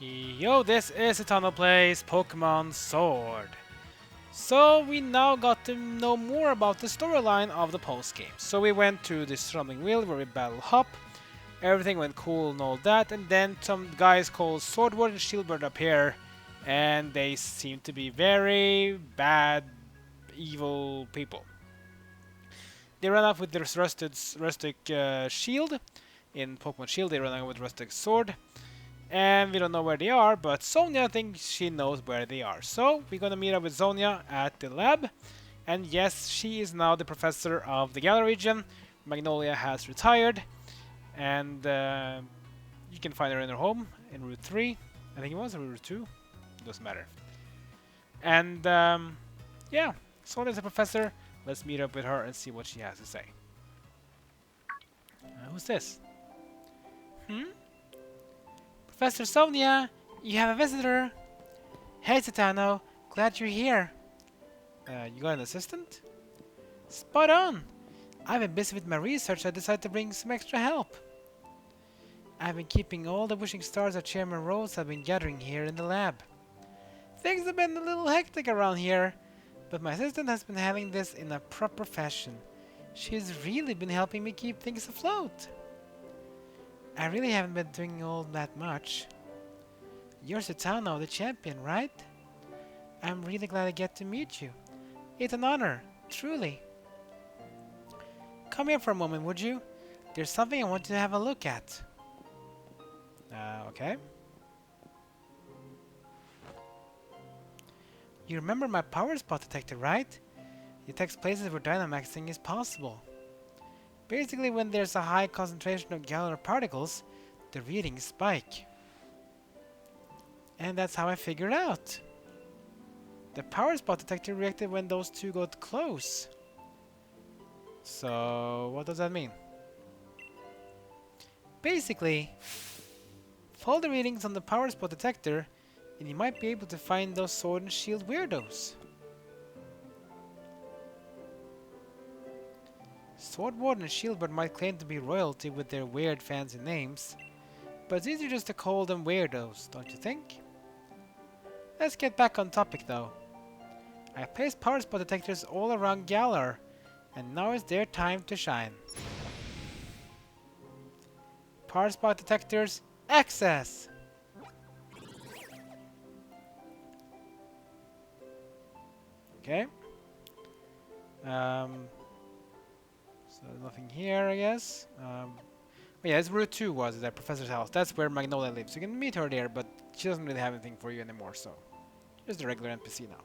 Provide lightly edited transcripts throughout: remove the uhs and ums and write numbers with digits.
Yo, this is Eternal Plays Pokemon Sword. So we now got to know more about the storyline of the post-game. So we went to the Strumming Wheel where we battled Hop, everything went cool and all that, and then some guys called Sordward and Shieldbert appear, and they seem to be very bad, evil people. They run off with their rustic shield. In Pokemon Shield, they run off with rustic sword. And we don't know where they are, but Sonia thinks she knows where they are. So we're gonna meet up with Sonia at the lab. And yes, she is now the professor of the Galar region. Magnolia has retired, and you can find her in her home in Route 3. I think it was, or Route 2. Doesn't matter. And yeah, Sonia's a professor. Let's meet up with her and see what she has to say. Who's this? Hmm? Professor Sonia, you have a visitor. Hey, Titano, glad you're here. You got an assistant? Spot on. I've been busy with my research. I decided to bring some extra help. I've been keeping all the wishing stars that Chairman Rose have been gathering here in the lab. Things have been a little hectic around here, but my assistant has been handling this in a proper fashion. She's really been helping me keep things afloat. I really haven't been doing all that much. You're Titano, the champion, right? I'm really glad I get to meet you. It's an honor, truly. Come here for a moment, would you? There's something I want you to have a look at. Okay. You remember my Power Spot Detector, right? It detects places where dynamaxing is possible. Basically, when there's a high concentration of Galar particles, the readings spike. And that's how I figured out. The Power Spot Detector reacted when those two got close. So, what does that mean? Basically, follow the readings on the Power Spot Detector, and you might be able to find those Sword and Shield weirdos. Sordward and Shieldbert might claim to be royalty with their weird fancy names, but it's easier just to call them weirdos, don't you think? Let's get back on topic though. I placed Power Spot Detectors all around Galar, and now is their time to shine. Power Spot Detectors, access! Okay. So nothing here, I guess. Oh yeah, it's Route 2 was at Professor's house. That's where Magnolia lives. You can meet her there, but she doesn't really have anything for you anymore, so just a regular NPC now.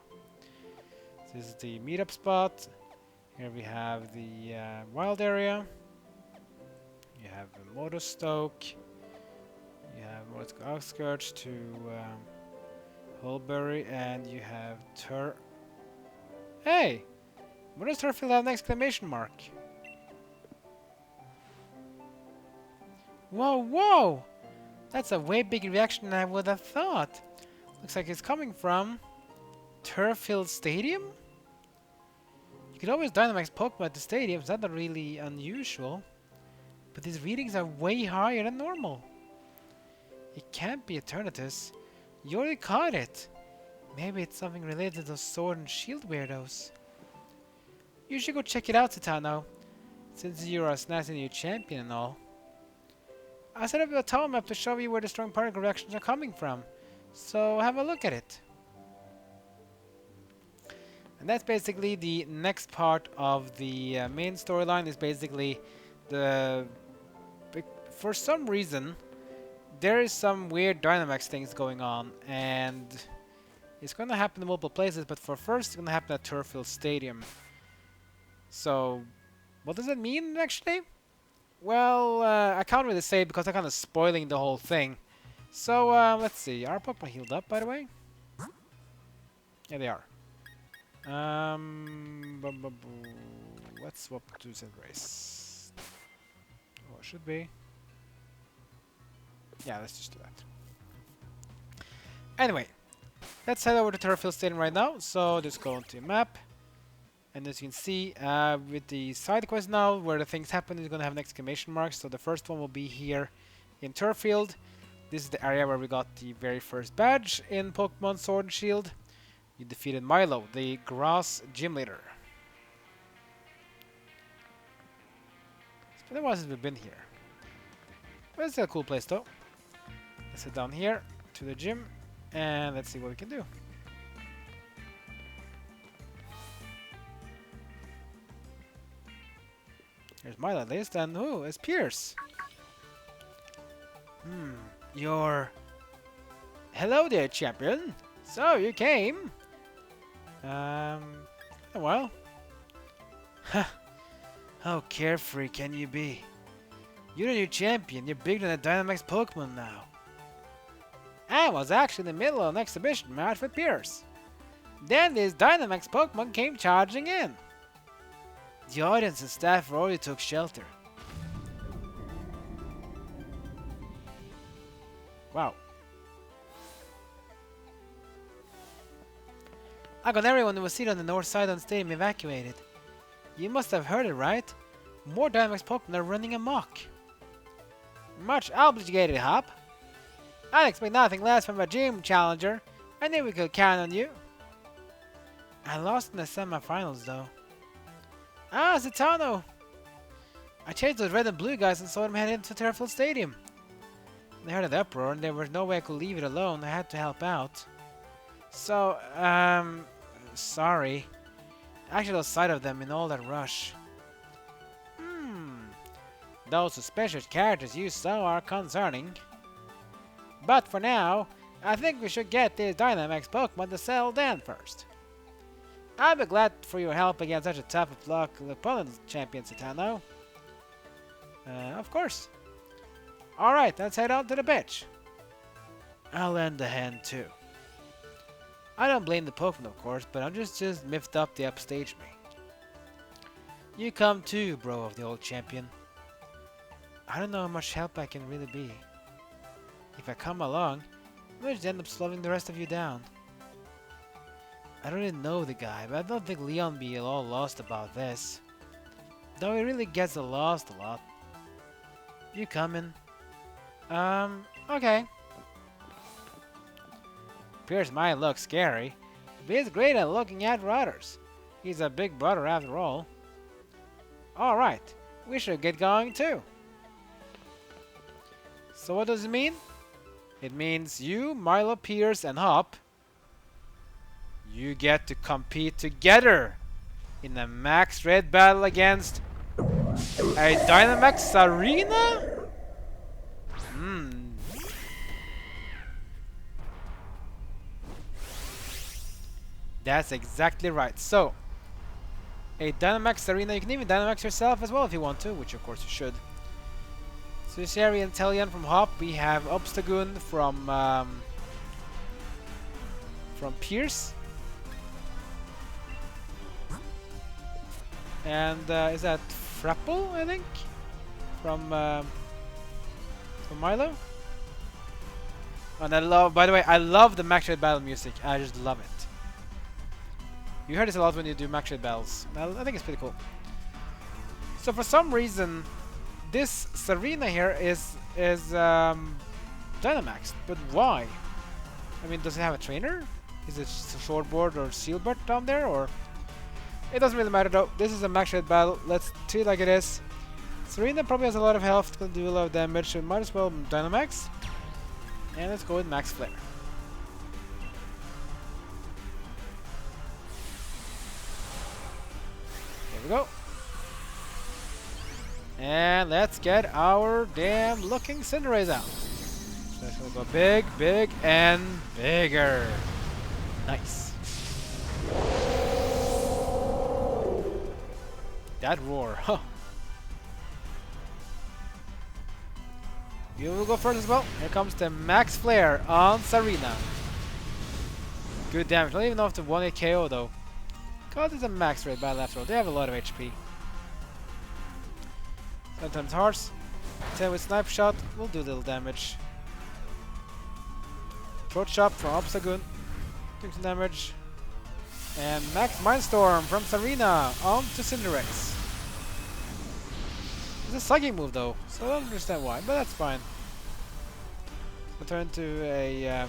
So this is the meetup spot. Here we have the wild area. You have Motostoke. You have Motostoke outskirts to Holbury, and you have Hey! What does Turrfield have an exclamation mark? Whoa, whoa! That's a way bigger reaction than I would have thought. Looks like it's coming from Turrfield Stadium? You could always dynamax Pokemon at the stadium, so that's not really unusual. But these readings are way higher than normal. It can't be Eternatus. You already caught it. Maybe it's something related to those Sword and Shield weirdos. You should go check it out, Titano, since you're a snazzy new champion and all. I set up a tower map to show you where the strong particle reactions are coming from, so have a look at it. And that's basically the next part of the main storyline. Is basically for some reason there is some weird Dynamax things going on, and it's gonna happen in multiple places, but for first it's gonna happen at Turrfield Stadium. So what does that mean actually? Well, I can't really say because I'm kind of spoiling the whole thing. So, let's see. Are Pokemon healed up, by the way? Yeah, they are. Let's swap to Race. Oh, it should be. Yeah, let's just do that. Anyway, let's head over to Turrfield Stadium right now. So, just go into map. And as you can see, with the side quest now, where the things happen is going to have an exclamation mark. So the first one will be here in Turrfield. This is the area where we got the very first badge in Pokemon Sword and Shield. You defeated Milo, the grass gym leader. It's been a while since we've been here. But it's a cool place though. Let's head down here to the gym and let's see what we can do. Here's Milo list, and who is Piers? You're... Hello there, champion. So, you came? Well. How carefree can you be? You're the new champion. You're bigger than a dynamaxed Pokemon now. I was actually in the middle of an exhibition match with Piers. Then this dynamaxed Pokemon came charging in. The audience and staff already took shelter. Wow. I got everyone who was seated on the north side of the stadium evacuated. You must have heard it, right? More dynamaxed Pokemon are running amok. Much obligated, Hop. I'd expect nothing less from a gym challenger. I knew we could count on you. I lost in the semifinals, though. Ah, Zatanna! I chased those red and blue guys and saw them head into Turrfield Stadium. They heard an uproar and there was no way I could leave it alone. I had to help out. So, sorry. I actually lost sight of them in all that rush. Those suspicious characters you saw are concerning. But for now, I think we should get this Dynamax Pokemon to settle down first. I'll be glad for your help against such a tough opponent, Champion Zatanna. Of course. Alright, let's head on to the pitch. I'll lend a hand too. I don't blame the Pokemon, of course, but I'm just miffed up they upstage me. You come too, bro of the old champion. I don't know how much help I can really be. If I come along, I might just end up slowing the rest of you down. I don't really know the guy, but I don't think Leon be all lost about this. Though he really gets lost a lot. You coming? Okay. Piers might look scary, but he's great at looking at rudders. He's a big brother after all. Alright, we should get going too. So what does it mean? It means you, Milo, Piers, and Hop, you get to compete together in a max red battle against a dynamaxed Tsareena? That's exactly right. So, a dynamaxed Tsareena, you can even dynamax yourself as well if you want to, which of course you should. So Sherry and Tellian from Hop, we have Obstagoon from Piers. And is that Frapple, I think? From Milo? And I love, by the way, I love the max red battle music. I just love it. You hear this a lot when you do max red battles. I think it's pretty cool. So for some reason, this Tsareena here is dynamaxed, but why? I mean, does it have a trainer? Is it just a Sordward or Shieldbert down there, or? It doesn't really matter though. This is a max red battle. Let's treat it like it is. Tsareena probably has a lot of health, can do a lot of damage, so might as well dynamax. And let's go with max flare. Here we go. And let's get our damn looking Cinderace out. So that's gonna go big, big, and bigger. Nice. That roar, huh? You will go first as well. Here comes the max flare on Tsareena. Good damage. Not even off the 1-hit KO though. God, it's a max red battle after all. They have a lot of HP. Sometimes horse. 10 with snipe shot will do little damage. Throat chop from Obstagoon. Doing some damage. And max Mindstorm from Tsareena on to Cinderace. It's a psychic move though, so I don't understand why, but that's fine. We'll turn into a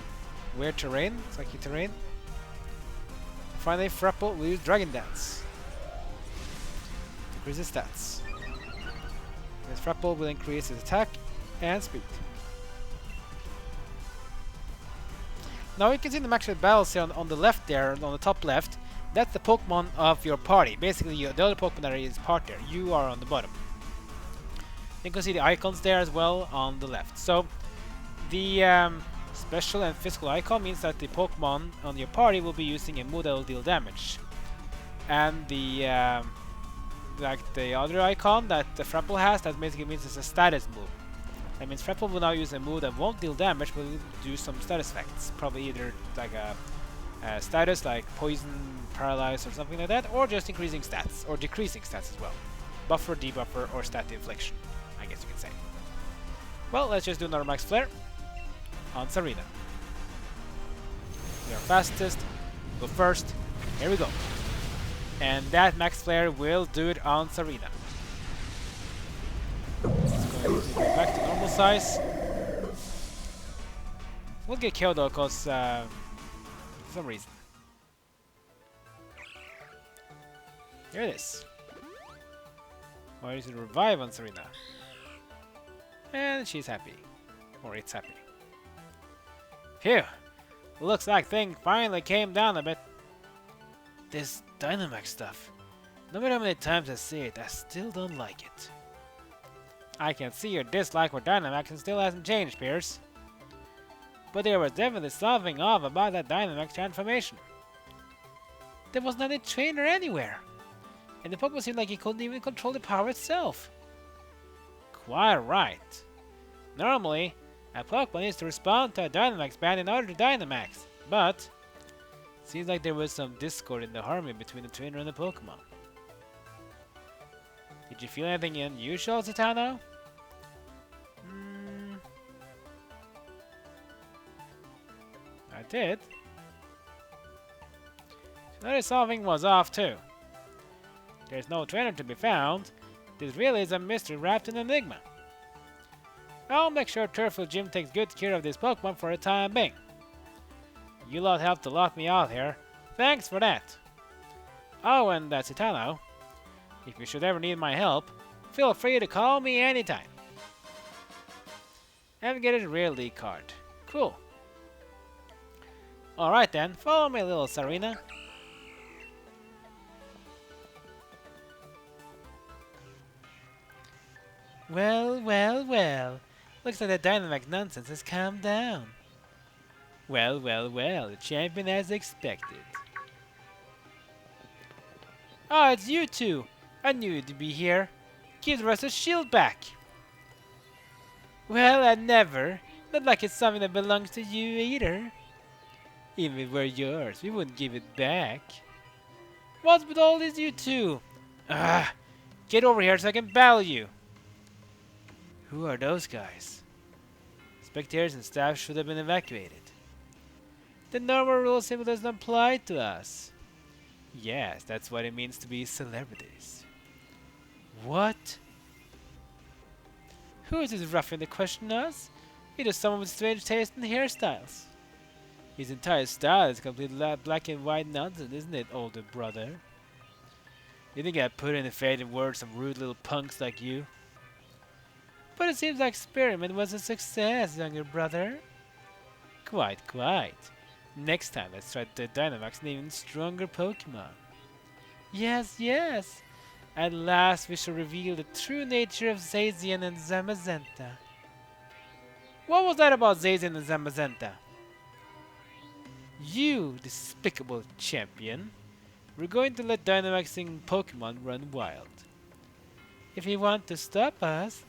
weird terrain. It's like a terrain. Finally, Frapple will use Dragon Dance. Increase his stats. This Frapple will increase his attack and speed. Now you can see the max battles here on the left there, on the top left. That's the Pokemon of your party. Basically, the other Pokemon that is part there. You are on the bottom. You can see the icons there as well on the left. So the special and physical icon means that the Pokemon on your party will be using a move that will deal damage. And the like the other icon that the Frapple has, that basically means it's a status move. That means Frapple will now use a move that won't deal damage, but will do some status effects. Probably either like a status like poison, paralyze, or something like that, or just increasing stats, or decreasing stats as well. Buffer, debuffer, or stat infliction, I guess you can say. Well, let's just do another max flare on Tsareena. We are fastest, go first, here we go. And that max flare will do it on Tsareena. It's going to go back to normal size. We'll get killed though, cause for some reason. Here it is. Why is it revive on Tsareena? And she's happy. Or it's happy. Phew! Looks like thing finally came down a bit. This Dynamax stuff. No matter how many times I see it, I still don't like it. I can see your dislike for Dynamax and still hasn't changed, Piers. But there was definitely something off about that Dynamax transformation. There wasn't any trainer anywhere. And the Pokemon seemed like he couldn't even control the power itself. Quite right. Normally, a Pokemon needs to respond to a Dynamax band in order to Dynamax, but seems like there was some discord in the harmony between the trainer and the Pokemon. Did you feel anything unusual, Zatanna? I did. So notice something was off too. There's no trainer to be found. This really is a mystery wrapped in enigma. I'll make sure Turrfield Gym takes good care of this Pokemon for the time being. You lot helped to lock me out here. Thanks for that. Oh, and Zatanna, if you should ever need my help, feel free to call me anytime. And get a rare league card. Cool. Alright then, follow me, little Tsareena. Well, well, well. Looks like the Dynamax nonsense has calmed down. Well, well, well, the champion as expected. Oh, it's you two! I knew you'd be here. Give the rest a shield back. Well, I never. Not like it's something that belongs to you either. Even if it were yours, we wouldn't give it back. What's with all this, you two? Ah, get over here so I can battle you. Who are those guys? Spectators and staff should have been evacuated. The normal rule simply doesn't apply to us. Yes, that's what it means to be celebrities. What? Who is this ruffian that questioned us? He is someone with strange taste in hairstyles. His entire style is complete black and white nonsense, isn't it, older brother? You think I'd put in the faded words of rude little punks like you? But it seems like experiment was a success, younger brother. Quite, quite. Next time, let's try the Dynamax and even stronger Pokemon. Yes, yes. At last, we shall reveal the true nature of Zacian and Zamazenta. What was that about Zacian and Zamazenta? You, despicable champion. We're going to let Dynamaxing Pokemon run wild. If you want to stop us,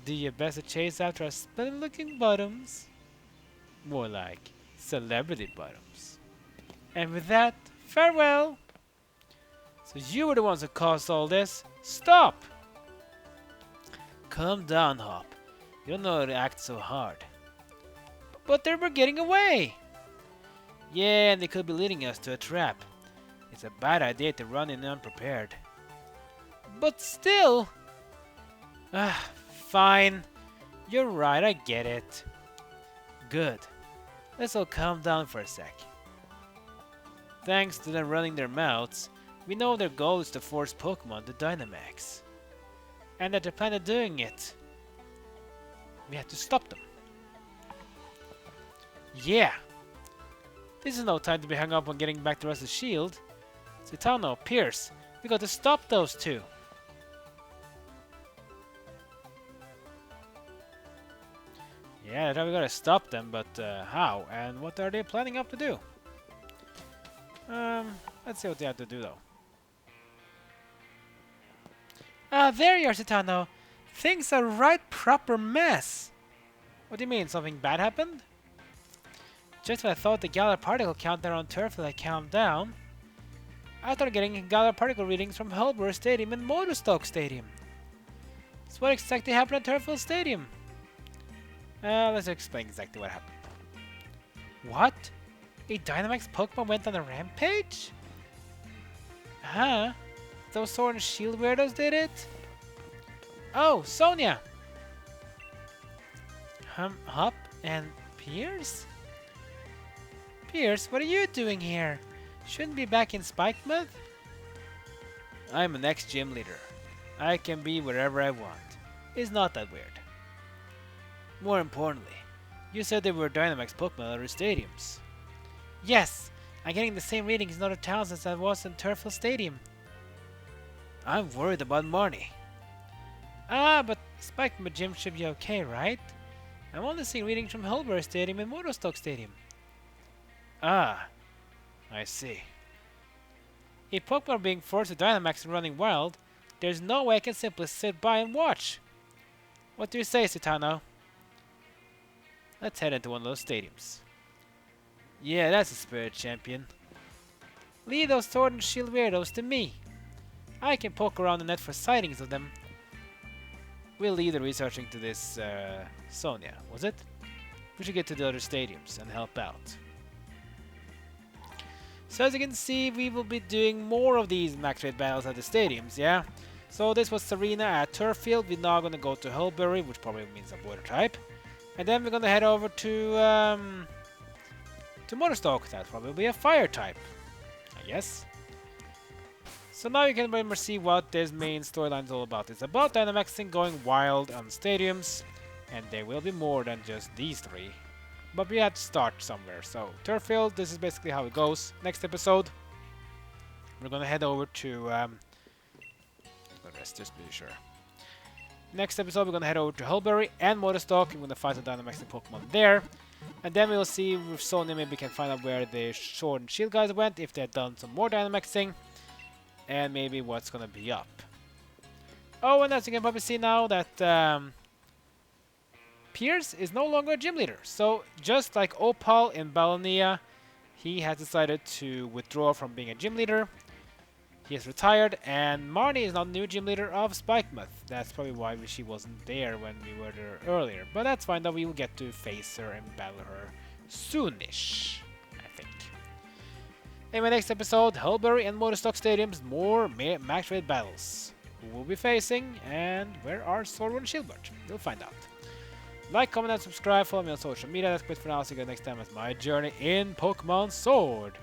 do your best to chase after our splendid-looking bottoms. More like celebrity bottoms. And with that, farewell! So you were the ones who caused all this. Stop! Calm down, Hop. You don't know how to act so hard. But they were getting away! Yeah, and they could be leading us to a trap. It's a bad idea to run in unprepared. But still... Fine. You're right, I get it. good. Let's all calm down for a sec. Thanks to them running their mouths, we know their goal is to force Pokémon to Dynamax. And that they're planning on doing it. We have to stop them. Yeah! This is no time to be hung up on getting back the rest of the shield. Citano, Piers, we got to stop those two. Yeah, we gotta stop them, but how? And what are they planning up to do? Let's see what they have to do though. There you are, Citano. Things are right proper mess. What do you mean? Something bad happened? Just when I thought the Galar particle count there on Turrfield had calmed down, I started getting Galar particle readings from Sordward Stadium and Motorstoke Stadium. So what exactly happened at Turrfield Stadium? Let's explain exactly what happened. What? A Dynamax Pokemon went on a rampage? Huh? Those Sword and Shield weirdos did it? Oh, Sonia! Hop and Piers? Piers, what are you doing here? Shouldn't be back in Spikemuth? I'm an ex-gym leader. I can be wherever I want. It's not that weird. More importantly, you said there were Dynamax Pokemon at other stadiums. Yes, I'm getting the same readings in other towns as I was in Turrfield Stadium. I'm worried about Marnie. But Spikemuth Gym should be okay, right? I'm only seeing readings from Sordward Stadium and Motorstoke Stadium. I see. If Pokemon are being forced to Dynamax and running wild, there's no way I can simply sit by and watch. What do you say, Citano? Let's head into one of those stadiums. Yeah, that's a spirit, champion. Leave those Sword and Shield weirdos to me. I can poke around the net for sightings of them. We'll leave the researching to this, Sonia, was it? We should get to the other stadiums and help out. So as you can see, we will be doing more of these max rate battles at the stadiums, yeah? So this was Tsareena at Turrfield. We're now gonna go to Shieldbert, which probably means a water type. And then we're gonna head over to Motorstoke. That'll probably be a fire type, I guess. So now you can remember see what this main storyline is all about. It's about Dynamaxing, going wild on stadiums, and there will be more than just these three. But we had to start somewhere. So Turrfield, this is basically how it goes. Next episode, we're gonna head over to let's just be sure. Next episode, we're gonna head over to Shieldbert and Motorstoke. We're gonna fight the Dynamaxing Pokemon there. And then we'll see with Sonia, maybe we can find out where the Sword and Shield guys went, if they've done some more Dynamaxing, and maybe what's gonna be up. Oh, and as you can probably see now that Piers is no longer a gym leader. So just like Opal in Balonia, he has decided to withdraw from being a gym leader. He has retired, and Marnie is now the new gym leader of Spikemuth. That's probably why she wasn't there when we were there earlier. But that's fine, that we will get to face her and battle her soonish, I think. In my next episode, Shieldbert and Motorstoke Stadiums, more max rate battles. Who will be facing, and where are Sordward and Shieldbert? You'll find out. Like, comment, and subscribe. Follow me on social media. That's quit for now. See you guys next time with my journey in Pokemon Sword.